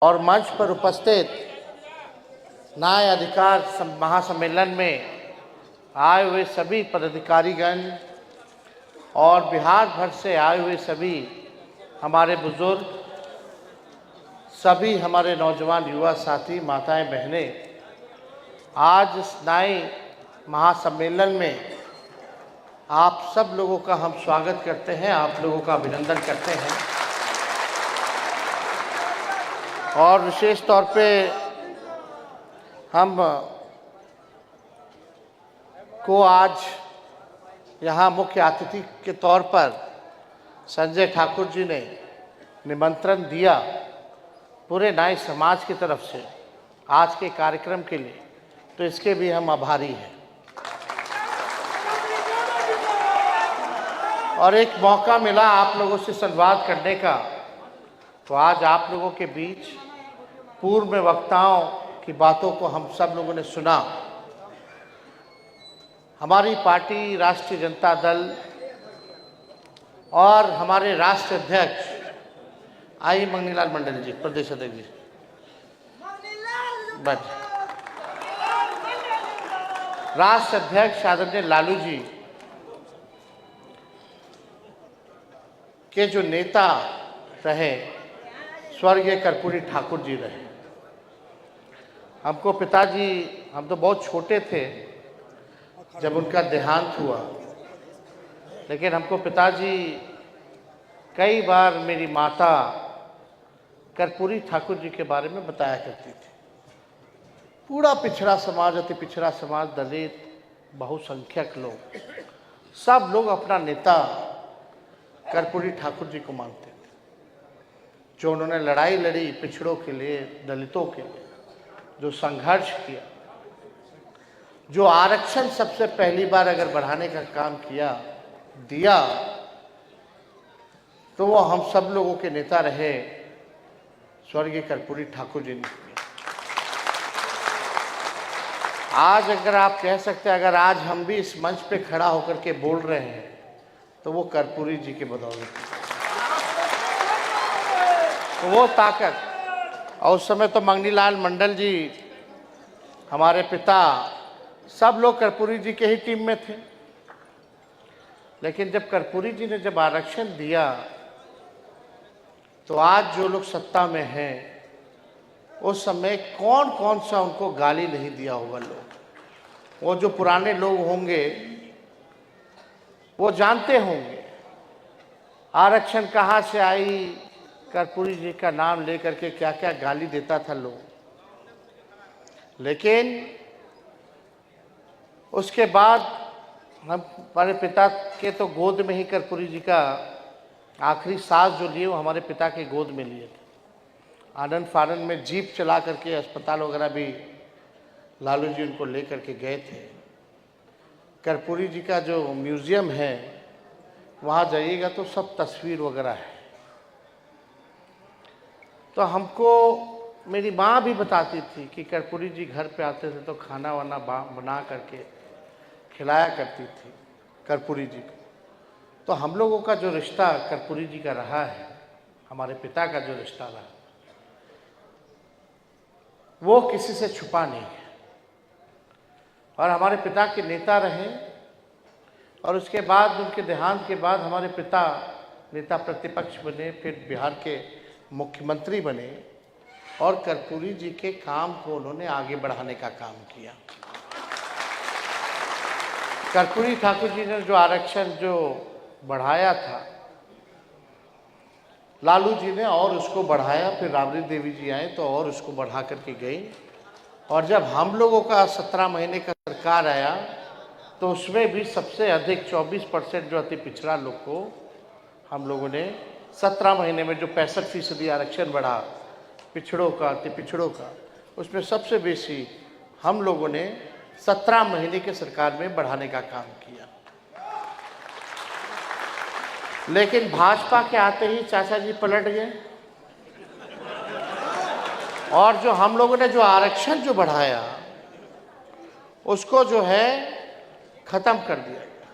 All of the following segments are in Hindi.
और मंच पर उपस्थित न्याय अधिकार महासम्मेलन में आए हुए सभी पदाधिकारीगण और बिहार भर से आए हुए सभी हमारे बुजुर्ग, सभी हमारे नौजवान युवा साथी, माताएं, बहनें, आज इस न्याय महासम्मेलन में आप सब लोगों का हम स्वागत करते हैं, आप लोगों का अभिनंदन करते हैं। और विशेष तौर पे हम को आज यहाँ मुख्य अतिथि के तौर पर संजय ठाकुर जी ने निमंत्रण दिया पूरे न्याय समाज की तरफ से आज के कार्यक्रम के लिए, तो इसके भी हम आभारी हैं। और एक मौका मिला आप लोगों से संवाद करने का, तो आज आप लोगों के बीच पूर्व में वक्ताओं की बातों को हम सब लोगों ने सुना। हमारी पार्टी राष्ट्रीय जनता दल और हमारे राष्ट्रीय अध्यक्ष आई मंगनीलाल मंडल जी, प्रदेश अध्यक्ष जी, राष्ट्रीय अध्यक्ष आदरणीय लालू जी के जो नेता रहे स्वर्गीय कर्पूरी ठाकुर जी रहे। हमको पिताजी, हम तो बहुत छोटे थे जब उनका देहांत हुआ, लेकिन हमको पिताजी कई बार मेरी माता कर्पूरी ठाकुर जी के बारे में बताया करती थी। पूरा पिछड़ा समाज, अति पिछड़ा समाज, दलित, बहुसंख्यक लोग, सब लोग अपना नेता कर्पूरी ठाकुर जी को मानते थे। जो उन्होंने लड़ाई लड़ी पिछड़ों के लिए, दलितों के लिए, जो संघर्ष किया, जो आरक्षण सबसे पहली बार अगर बढ़ाने का काम किया, दिया, तो वो हम सब लोगों के नेता रहे स्वर्गीय कर्पूरी ठाकुर जी ने। आज अगर आप कह सकते हैं, अगर आज हम भी इस मंच पे खड़ा होकर के बोल रहे हैं, तो वो कर्पूरी जी के बदौलत, तो वो ताकत। और उस समय तो मंगनीलाल मंडल जी, हमारे पिता, सब लोग कर्पूरी जी के ही टीम में थे। लेकिन जब कर्पूरी जी ने जब आरक्षण दिया, तो आज जो लोग सत्ता में हैं, उस समय कौन कौन सा उनको गाली नहीं दिया होगा लोग। वो जो पुराने लोग होंगे वो जानते होंगे आरक्षण कहाँ से आई, कर्पूरी जी का नाम लेकर के क्या क्या गाली देता था लोग। लेकिन उसके बाद हम हमारे पिता के तो गोद में ही कर्पूरी जी का आखिरी सांस जो लिए वो हमारे पिता के गोद में लिए थे। आनंद फानंद में जीप चला करके अस्पताल वगैरह भी लालू जी उनको लेकर के गए थे। कर्पूरी जी का जो म्यूज़ियम है वहाँ जाइएगा तो सब तस्वीर वगैरह है। तो हमको मेरी माँ भी बताती थी कि कर्पूरी जी घर पे आते थे तो खाना वाना बना करके खिलाया करती थी कर्पूरी जी को। तो हम लोगों का जो रिश्ता कर्पूरी जी का रहा है, हमारे पिता का जो रिश्ता रहा, वो किसी से छुपा नहीं है। और हमारे पिता के नेता रहे, और उसके बाद उनके देहांत के बाद हमारे पिता नेता प्रतिपक्ष बने, फिर बिहार के मुख्यमंत्री बने, और कर्पूरी जी के काम को उन्होंने आगे बढ़ाने का काम किया। कर्पूरी ठाकुर जी ने जो आरक्षण जो बढ़ाया था, लालू जी ने और उसको बढ़ाया, फिर राबड़ी देवी जी आए तो और उसको बढ़ा करके गई। और जब हम लोगों का 17 महीने का सरकार आया, तो उसमें भी सबसे अधिक 24% जो अति पिछड़ा लोग को हम लोगों ने 17 महीने में जो 65% आरक्षण बढ़ा पिछड़ों का, अति पिछड़ों का, उसमें सबसे बेसी हम लोगों ने 17 महीने के सरकार में बढ़ाने का काम किया। लेकिन भाजपा के आते ही चाचा जी पलट गए, और जो हम लोगों ने जो आरक्षण जो बढ़ाया उसको जो है ख़त्म कर दिया गया,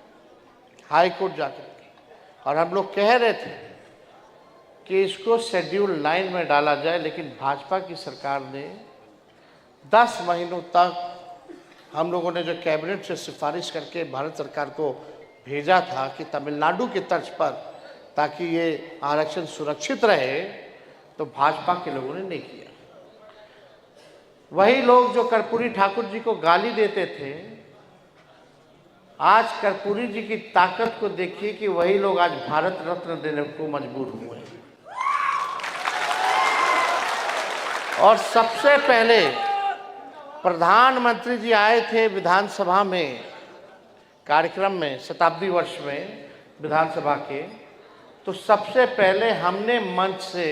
हाई कोर्ट जाकर के। और हम लोग कह रहे थे कि इसको शेड्यूल 9 में डाला जाए, लेकिन भाजपा की सरकार ने 10 महीनों तक हम लोगों ने जो कैबिनेट से सिफारिश करके भारत सरकार को भेजा था कि तमिलनाडु की तर्ज पर ताकि ये आरक्षण सुरक्षित रहे, तो भाजपा के लोगों ने नहीं किया। वही लोग जो कर्पूरी ठाकुर जी को गाली देते थे, आज कर्पूरी जी की ताकत को देखिए कि वही लोग आज भारत रत्न देने को मजबूर हुए हैं। और सबसे पहले प्रधानमंत्री जी आए थे विधानसभा में, कार्यक्रम में, शताब्दी वर्ष में विधानसभा के, तो सबसे पहले हमने मंच से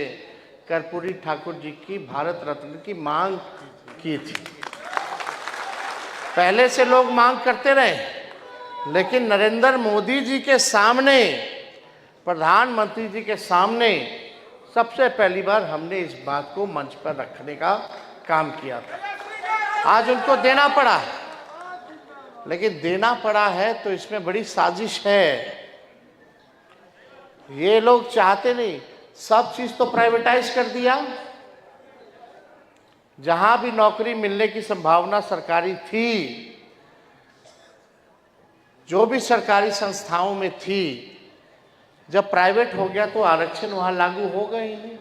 कर्पूरी ठाकुर जी की भारत रत्न की मांग की थी। पहले से लोग मांग करते रहे, लेकिन नरेंद्र मोदी जी के सामने, प्रधानमंत्री जी के सामने सबसे पहली बार हमने इस बात को मंच पर रखने का काम किया था। आज उनको देना पड़ा, लेकिन देना पड़ा है तो इसमें बड़ी साजिश है। ये लोग चाहते नहीं, सब चीज तो प्राइवेटाइज कर दिया। जहां भी नौकरी मिलने की संभावना सरकारी थी, जो भी सरकारी संस्थाओं में थी, जब प्राइवेट हो गया तो आरक्षण वहां लागू होगा ही नहीं।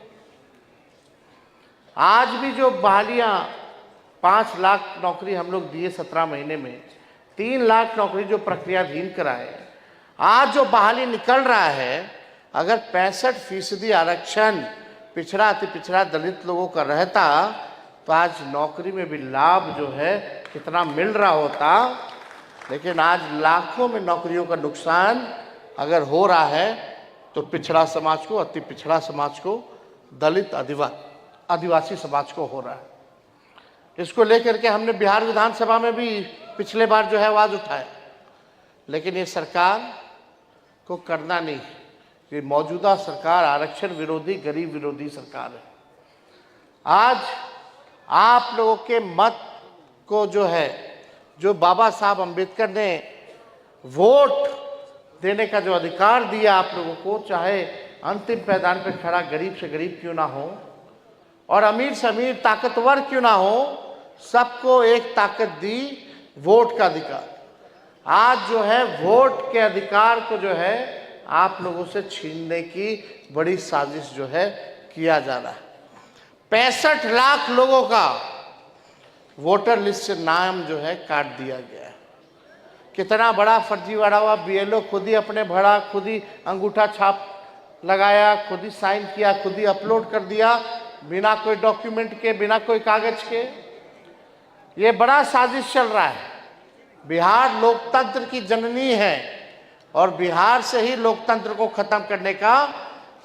आज भी जो बहालियां 5 लाख नौकरी हम लोग दिए 17 महीने में, 3 लाख नौकरी जो प्रक्रियाधीन कराए, आज जो बहाली निकल रहा है, अगर 65% आरक्षण पिछड़ा अति पिछड़ा दलित लोगों का रहता तो आज नौकरी में भी लाभ जो है कितना मिल रहा होता। लेकिन आज लाखों में नौकरियों का नुकसान अगर हो रहा है तो पिछड़ा समाज को, अति पिछड़ा समाज को, दलित आदिवासी समाज को हो रहा है। इसको लेकर के हमने बिहार विधानसभा में भी पिछले बार जो है आवाज उठाया, लेकिन ये सरकार को करना नहीं। ये मौजूदा सरकार आरक्षण विरोधी, गरीब विरोधी सरकार है। आज आप लोगों के मत को जो है, जो बाबा साहब अंबेडकर ने वोट देने का जो अधिकार दिया आप लोगों को, चाहे अंतिम पायदान पर खड़ा गरीब से गरीब क्यों ना हो और अमीर से अमीर, ताकतवर क्यों ना हो, सबको एक ताकत दी, वोट का अधिकार। आज जो है वोट के अधिकार को जो है आप लोगों से छीनने की बड़ी साजिश जो है किया जा रहा है। 65 लाख लोगों का वोटर लिस्ट से नाम जो है काट दिया गया है। कितना बड़ा फर्जीवाड़ा हुआ। बीएलओ खुद ही अपने भरा, खुद ही अंगूठा छाप लगाया, खुद ही साइन किया, खुद ही अपलोड कर दिया, बिना कोई डॉक्यूमेंट के, बिना कोई कागज के। ये बड़ा साजिश चल रहा है। बिहार लोकतंत्र की जननी है और बिहार से ही लोकतंत्र को खत्म करने का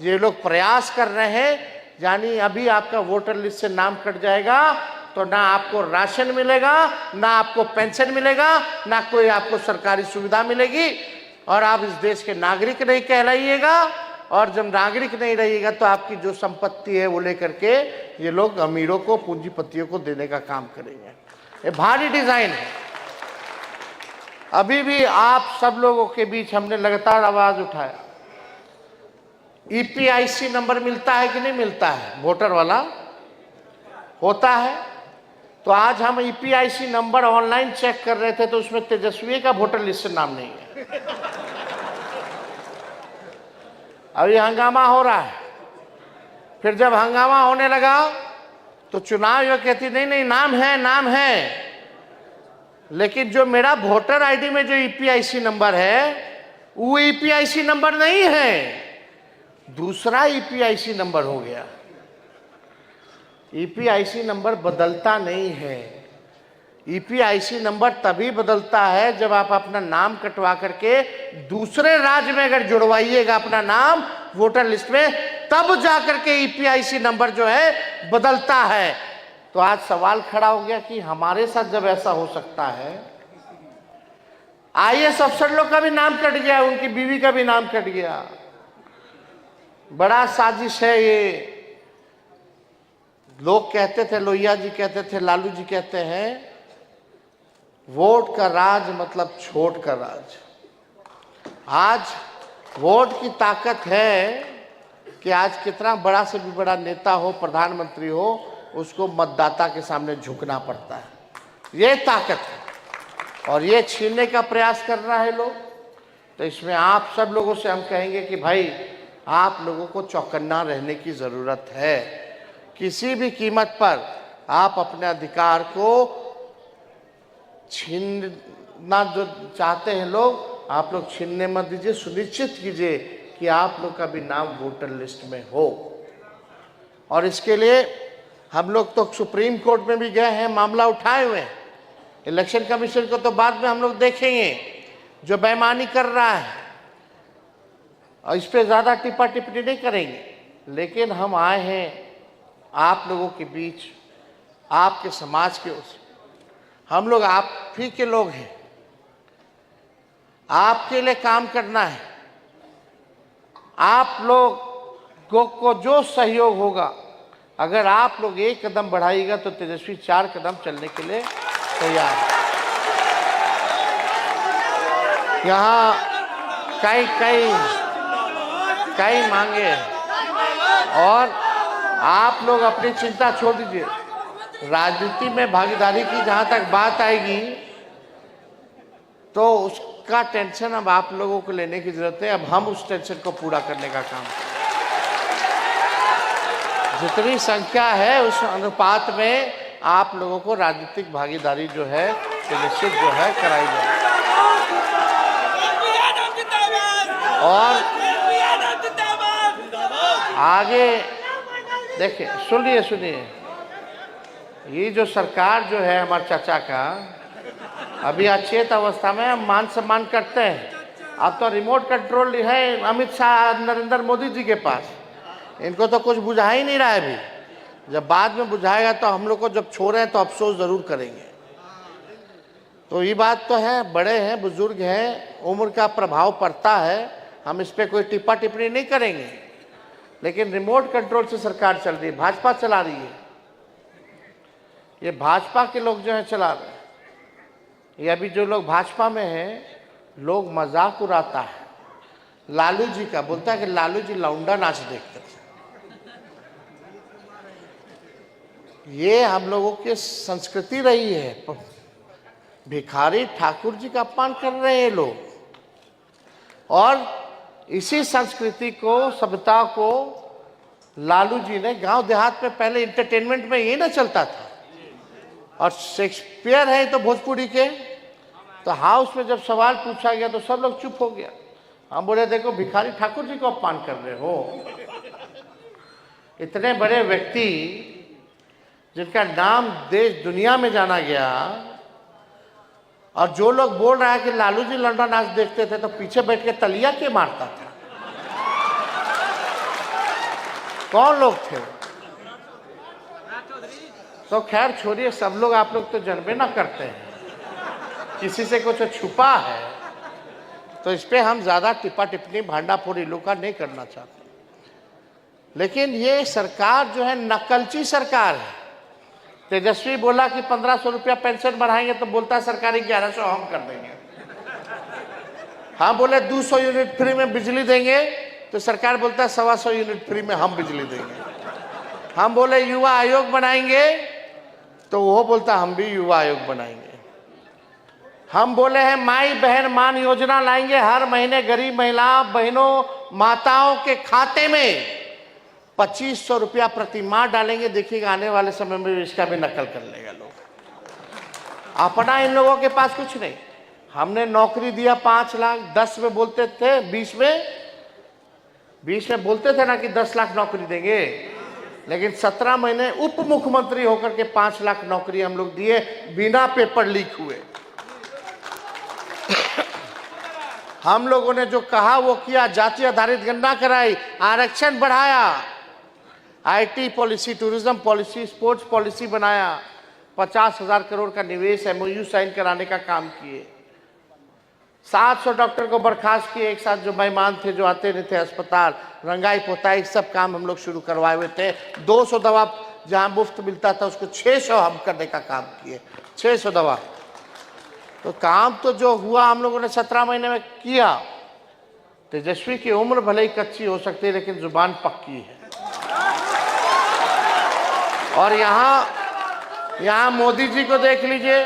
ये लोग प्रयास कर रहे हैं। यानी अभी आपका वोटर लिस्ट से नाम कट जाएगा तो ना आपको राशन मिलेगा, ना आपको पेंशन मिलेगा, ना कोई आपको सरकारी सुविधा मिलेगी और आप इस देश के नागरिक नहीं कहलाइएगा। और जब नागरिक नहीं रहिएगा तो आपकी जो संपत्ति है वो लेकर के ये लोग अमीरों को, पूंजीपतियों को देने का काम करेंगे। ये भारी डिजाइन है। अभी भी आप सब लोगों के बीच हमने लगातार आवाज उठाया, ईपीआईसी नंबर मिलता है कि नहीं मिलता है, वोटर वाला होता है। तो आज हम ईपीआईसी नंबर ऑनलाइन चेक कर रहे थे तो उसमें तेजस्वी का वोटर लिस्ट से नाम नहीं है। अभी हंगामा हो रहा है। फिर जब हंगामा होने लगा तो चुनाव आयोग कहती नहीं नहीं नाम है, नाम है, लेकिन जो मेरा वोटर आईडी में जो ईपीआईसी नंबर है वो ईपीआईसी नंबर नहीं है, दूसरा ईपीआईसी नंबर हो गया। ईपीआईसी नंबर बदलता नहीं है। ईपीआईसी नंबर तभी बदलता है जब आप अपना नाम कटवा करके दूसरे राज्य में अगर जुड़वाइएगा अपना नाम वोटर लिस्ट में, तब जाकर के ईपीआईसी नंबर जो है बदलता है। तो आज सवाल खड़ा हो गया कि हमारे साथ जब ऐसा हो सकता है, आईएएस अफसर लोग का भी नाम कट गया, उनकी बीवी का भी नाम कट गया। बड़ा साजिश है ये। लोग कहते थे, लोहिया जी कहते थे, लालू जी कहते हैं, वोट का राज मतलब छोट का राज। आज वोट की ताकत है कि आज कितना बड़ा से भी बड़ा नेता हो, प्रधानमंत्री हो, उसको मतदाता के सामने झुकना पड़ता है। ये ताकत है और ये छीनने का प्रयास कर रहा है लोग। तो इसमें आप सब लोगों से हम कहेंगे कि भाई आप लोगों को चौकन्ना रहने की ज़रूरत है। किसी भी कीमत पर आप अपने अधिकार को छीनना जो चाहते हैं लोग, आप लोग छीनने मत दीजिए। सुनिश्चित कीजिए कि आप लोग का भी नाम वोटर लिस्ट में हो। और इसके लिए हम लोग तो सुप्रीम कोर्ट में भी गए हैं, मामला उठाए हुए हैं। इलेक्शन कमीशन को तो बाद में हम लोग देखेंगे जो बेईमानी कर रहा है, और इस पर ज़्यादा टिप्पा टिप्पणी नहीं करेंगे। लेकिन हम आए हैं आप लोगों के बीच, आपके समाज के उस, हम लोग आप ही के लोग हैं, आपके लिए काम करना है। आप लोग को जो सहयोग होगा, अगर आप लोग एक कदम बढ़ाइएगा तो तेजस्वी 4 कदम चलने के लिए तैयार है। यहाँ कई मांगे हैं और आप लोग अपनी चिंता छोड़ दीजिए। राजनीति में भागीदारी की जहाँ तक बात आएगी तो उसका टेंशन अब आप लोगों को लेने की जरूरत है। अब हम उस टेंशन को पूरा करने का काम करें। जितनी संख्या है उस अनुपात में आप लोगों को राजनीतिक भागीदारी जो है निश्चित जो है कराई जाए। और आगे देखिए, सुनिए, ये जो सरकार जो है हमारे चाचा का, अभी अचेत अवस्था में हम मान सम्मान करते हैं। अब तो रिमोट कंट्रोल है अमित शाह, नरेंद्र मोदी जी के पास। इनको तो कुछ बुझा ही नहीं रहा है अभी। जब बाद में बुझाएगा तो हम लोग को जब छोड़े तो अफसोस ज़रूर करेंगे। तो ये बात तो है, बड़े हैं, बुजुर्ग हैं, उम्र का प्रभाव पड़ता है, हम इस पर कोई टिप्पा टिप्पणी नहीं करेंगे। लेकिन रिमोट कंट्रोल से सरकार चल रही है, भाजपा चला रही है। ये भाजपा के लोग जो हैं चला रहे हैं। ये अभी जो लोग भाजपा में हैं, लोग मजाक उड़ाता है लालू जी का, बोलता है कि लालू जी लौंडा नाच देखते थे। ये हम लोगों की संस्कृति रही है। भिखारी ठाकुर जी का अपमान कर रहे हैं लोग, और इसी संस्कृति को, सभ्यता को लालू जी ने, गांव देहात में पहले इंटरटेनमेंट में ये ना चलता था। और शेक्सपियर है तो भोजपुरी के, तो हाउस में जब सवाल पूछा गया तो सब लोग चुप हो गया। हम बोले देखो भिखारी ठाकुर जी को अपमान कर रहे हो। इतने बड़े व्यक्ति जिनका नाम देश दुनिया में जाना गया, और जो लोग बोल रहा है कि लालू जी लौंडा नाच देखते थे, तो पीछे बैठ के तलिया के मारता था। कौन लोग थे? तो खैर छोड़िए, सब लोग आप लोग तो जनबे ना करते हैं, किसी से कुछ छुपा है तो इस पे हम ज़्यादा टिप्पा टिप्पणी भांडाफोड़ी लोग का नहीं करना चाहते। लेकिन ये सरकार जो है नकलची सरकार है। तेजस्वी बोला कि 1500 रुपया पेंशन बढ़ाएंगे, तो बोलता है सरकारी 1100 हम कर देंगे। हम बोले 200 यूनिट फ्री में बिजली देंगे, तो सरकार बोलता है 125 यूनिट फ्री में हम बिजली देंगे। हम बोले युवा आयोग बनाएंगे, तो वो बोलता हम भी युवा आयोग बनाएंगे। हम बोले हैं माई बहन मान योजना लाएंगे, हर महीने गरीब महिला बहनों माताओं के खाते में 2500 रुपया प्रति माह डालेंगे। देखिएगा आने वाले समय में इसका भी नकल कर लेगा लोग। अपना इन लोगों के पास कुछ नहीं। हमने नौकरी दिया 5 लाख, 10 में बोलते थे, 20 में बोलते थे ना कि 10 लाख नौकरी देंगे, लेकिन 17 महीने उप मुख्यमंत्री होकर के 5 लाख नौकरी हम लोग दिए, बिना पेपर लीक हुए। हम लोगों ने जो कहा वो किया, जाति आधारित गणना कराई, आरक्षण बढ़ाया, IT policy, tourism policy, sports policy बनाया, 50,000 करोड़ का निवेश एमओयू साइन कराने का काम किए। 700 डॉक्टर को बर्खास्त किए एक साथ, जो बेईमान थे, जो आते नहीं थे अस्पताल, रंगाई पोताई सब काम हम लोग शुरू करवाए हुए थे। 200 दवा जहां मुफ्त मिलता था उसको 600 हम करने का काम किए, 600 दवा। तो काम तो जो हुआ हम लोगों ने 17 महीने में किया। तेजस्वी की उम्र भले ही कच्ची हो सकती है, लेकिन जुबान पक्की है। और यहाँ मोदी जी को देख लीजिए,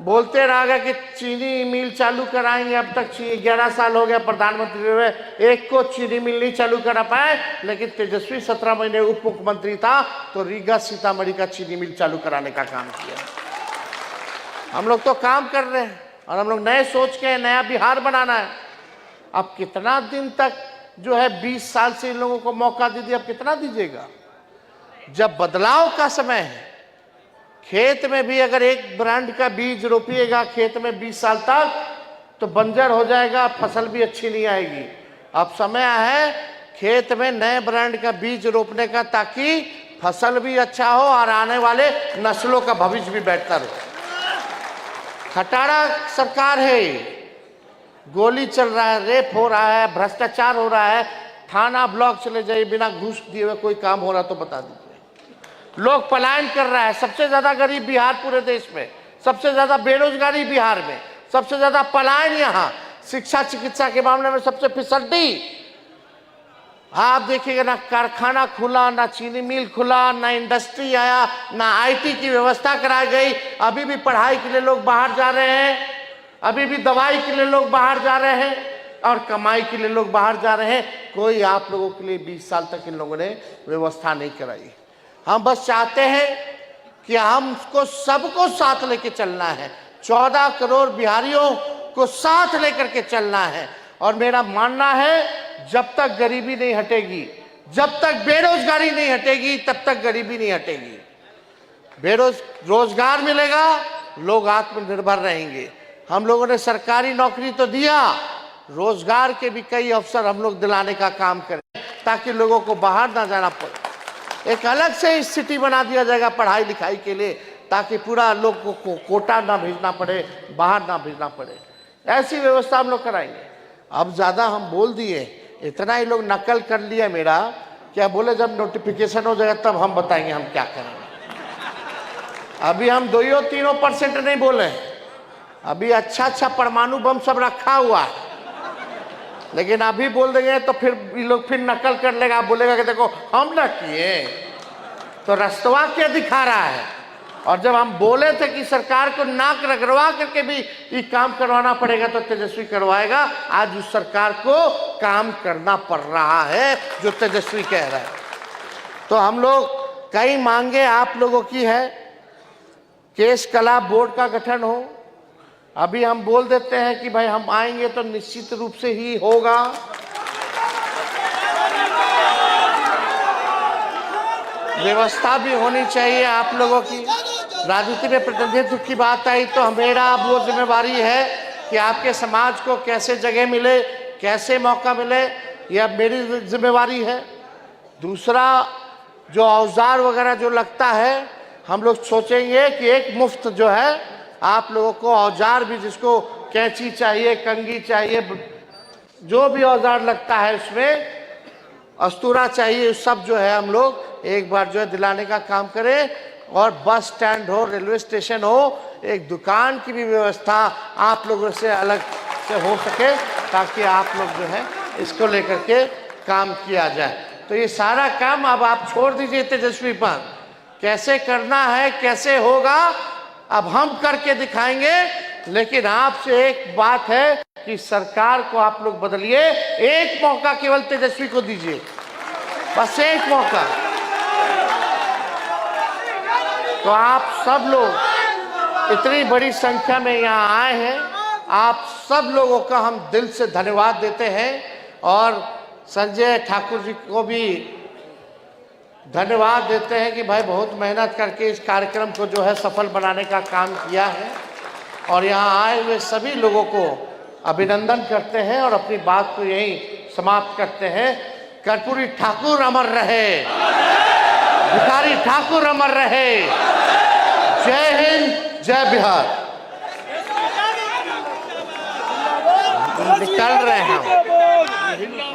बोलते रहा गया कि चीनी मिल चालू कराएंगे। अब तक 11 साल हो गया प्रधानमंत्री हुए, एक को चीनी मिल नहीं चालू करा पाए। लेकिन तेजस्वी 17 महीने उप मुख्यमंत्री था तो रीगा सीतामढ़ी का चीनी मिल चालू कराने का काम किया। हम लोग तो काम कर रहे हैं और हम लोग नए सोच के नया बिहार बनाना है। अब कितना दिन तक जो है 20 साल से इन लोगों को मौका दे दिया, अब कितना दीजिएगा? जब बदलाव का समय है, खेत में भी अगर एक ब्रांड का बीज रोपिएगा खेत में 20 साल तक तो बंजर हो जाएगा, फसल भी अच्छी नहीं आएगी। अब समय है खेत में नए ब्रांड का बीज रोपने का, ताकि फसल भी अच्छा हो और आने वाले नस्लों का भविष्य भी बेहतर हो। खटारा सरकार है, गोली चल रहा है, रेप हो रहा है, भ्रष्टाचार हो रहा है। थाना ब्लॉक चले जाइए, बिना घूस दिए हुए कोई काम हो रहा तो बता दीजिए। लोग पलायन कर रहा है, सबसे ज्यादा गरीब बिहार पूरे देश में, सबसे ज्यादा बेरोजगारी बिहार में, सबसे ज्यादा पलायन यहाँ। शिक्षा चिकित्सा के मामले में सबसे फिसड्डी। आप देखिएगा, ना कारखाना खुला, ना चीनी मिल खुला, ना इंडस्ट्री आया, ना आईटी की व्यवस्था कराई गई। अभी भी पढ़ाई के लिए लोग बाहर जा रहे हैं, अभी भी दवाई के लिए लोग बाहर जा रहे हैं और कमाई के लिए लोग बाहर जा रहे हैं। कोई आप लोगों के लिए 20 साल तक इन लोगों ने व्यवस्था नहीं कराई। हम बस चाहते हैं कि हमको सबको साथ लेके चलना है, 14 करोड़ बिहारियों को साथ लेकर के चलना है। और मेरा मानना है जब तक गरीबी नहीं हटेगी, जब तक बेरोजगारी नहीं हटेगी, तब तक गरीबी नहीं हटेगी। रोजगार मिलेगा, लोग आत्मनिर्भर रहेंगे। हम लोगों ने सरकारी नौकरी तो दिया, रोजगार के भी कई अवसर हम लोग दिलाने का काम करें, ताकि लोगों को बाहर ना जाना पड़े। एक अलग से सिटी बना दिया जाएगा पढ़ाई लिखाई के लिए, ताकि पूरा लोग को कोटा ना भेजना पड़े, बाहर ना भेजना पड़े। ऐसी व्यवस्था हम लोग कराएंगे। अब ज़्यादा हम बोल दिए, इतना ही लोग नकल कर लिया मेरा, क्या बोले जब नोटिफिकेशन हो जाएगा तब हम बताएंगे हम क्या करेंगे। अभी हम 2-3% नहीं बोले, अभी अच्छा परमाणु बम सब रखा हुआ है। लेकिन अभी बोल देंगे तो फिर ये लोग फिर नकल कर लेगा, बोलेगा कि देखो हम ना किए, तो रस्तवा क्या दिखा रहा है। और जब हम बोले थे कि सरकार को नाक रगड़वा करके भी ये काम करवाना पड़ेगा तो तेजस्वी करवाएगा, आज उस सरकार को काम करना पड़ रहा है जो तेजस्वी कह रहा है। तो हम लोग कई मांगे आप लोगों की है, केस कला बोर्ड का गठन हो। अभी हम बोल देते हैं कि भाई हम आएंगे तो निश्चित रूप से ही होगा। व्यवस्था भी होनी चाहिए आप लोगों की। राजनीति में प्रतिनिधित्व की बात आई तो मेरा अब वो जिम्मेवारी है कि आपके समाज को कैसे जगह मिले, कैसे मौका मिले, यह मेरी जिम्मेवारी है। दूसरा, जो औजार वगैरह जो लगता है, हम लोग सोचेंगे कि एक मुफ्त जो है आप लोगों को औजार भी, जिसको कैंची चाहिए, कंघी चाहिए, जो भी औजार लगता है उसमें, अस्तूरा चाहिए, सब जो है हम लोग एक बार जो है दिलाने का काम करें। और बस स्टैंड हो, रेलवे स्टेशन हो, एक दुकान की भी व्यवस्था आप लोगों से अलग से हो सके, ताकि आप लोग जो है इसको लेकर के काम किया जाए। तो ये सारा काम अब आप छोड़ दीजिए तेजस्वी पर, कैसे करना है, कैसे होगा अब हम करके दिखाएंगे। लेकिन आपसे एक बात है कि सरकार को आप लोग बदलिए, एक मौका केवल तेजस्वी को दीजिए, बस एक मौका। तो आप सब लोग इतनी बड़ी संख्या में यहाँ आए हैं, आप सब लोगों का हम दिल से धन्यवाद देते हैं। और संजय ठाकुर जी को भी धन्यवाद देते हैं कि भाई बहुत मेहनत करके इस कार्यक्रम को जो है सफल बनाने का काम किया है। और यहाँ आए हुए सभी लोगों को अभिनंदन करते हैं और अपनी बात को यहीं समाप्त करते हैं। कर्पूरी ठाकुर अमर रहे, भिखारी ठाकुर अमर रहे। जय हिंद, जय बिहार। निकल रहे हैं हम।